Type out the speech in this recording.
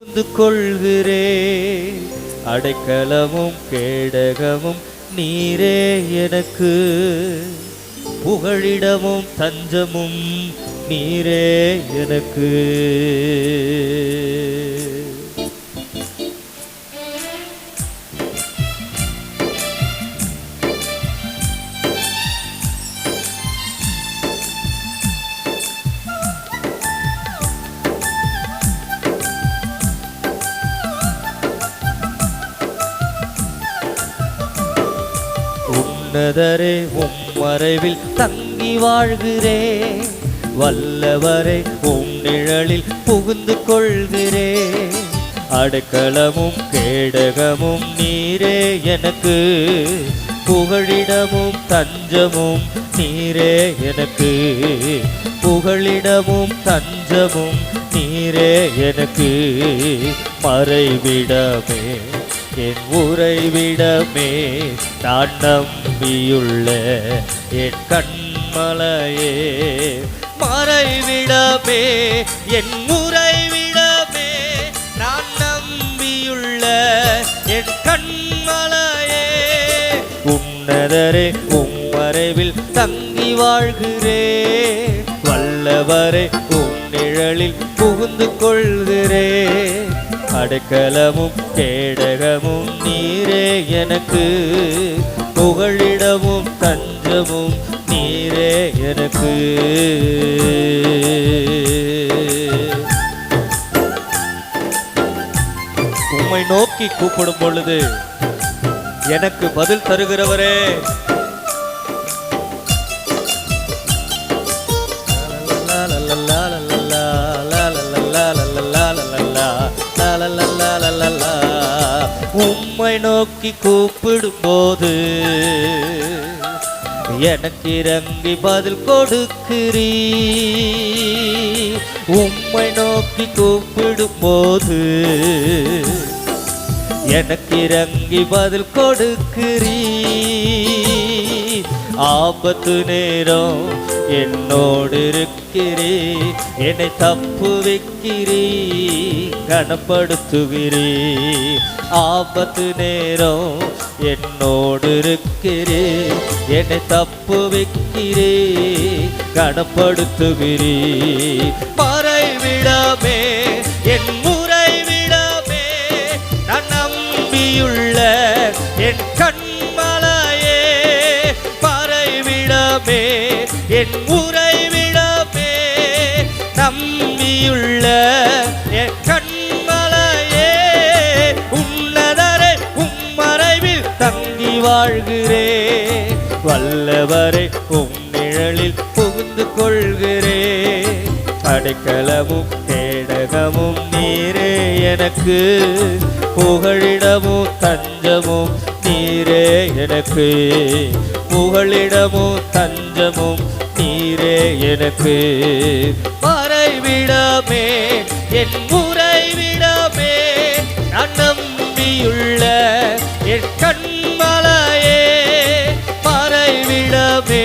புரிந்து கொள்கிறே அடைக்கலமும் கேடகமும் நீரே எனக்கு புகழிடமும் தஞ்சமும் நீரே எனக்கு. உன்னதரே உம் மறைவில் தங்கி வாழ்கிறே வல்லவரை உம் நிழலில் புகுந்து கொள்கிறே அடைக்கலமும் கேடகமும் நீரே எனக்கு புகழிடமும் தஞ்சமும் நீரே எனக்கு புகழிடமும் தஞ்சமும் நீரே எனக்கு மறைவிடமே என் உறைவிடமே நான் நம்பியுள்ள என் கண்மலையே மறைவிடமே என் உறைவிடமே நான் நம்பியுள்ள என் கண்மலையே உன்னதரே உம் மறைவில் தங்கி வாழ்கிறே வல்லவரை உம் நிழலில் புகுந்து கொள்கிறே அடைக்கலமும் கேடகமும் நீரே எனக்கு புகழிடமும் தஞ்சமும் நீரே எனக்கு. உம்மை நோக்கி கூப்பிடும் பொழுது எனக்கு பதில் தருகிறவரே உம்மை நோக்கி கூப்பிடும் போது எனக்கு இறங்கி பதில் கொடுக்கிறீ உம்மை நோக்கி கூப்பிடும் போது எனக்கு இறங்கி பதில் கொடுக்கிறீ ஆபத்து நேரம் என்னோடு இருக்கிறீ என்னை தப்பு வைக்கிறீ கனப்படுத்துகிறீ ஆபத்து நேரம் என்னோடு இருக்கிறீ என்னை தப்பு வைக்கிறீ கனப்படுத்துகிறீ மறைவிடமே என் முறைவிடமே நான் நம்பியுள்ள என் கண்மலையே மறைவிடமே என் உறைவிடமே நம்பியுள்ள என் கண்மலையே உன்னதரே உம் மறைவில் தங்கி வாழ்கிறே வல்லவரை உம் நிழலில் புகுந்து கொள்கிறே அடைக்கலமும் கேடகமும் நீரே எனக்கு புகழிடமும் தஞ்சமும் நீரே எனக்கு புகழிடமும் தஞ்சமும் நீரே எனக்கு மறைவிடமே என் உறைவிடமே நான் நம்பியுள்ள என் கண்மலையே மறைவிடமே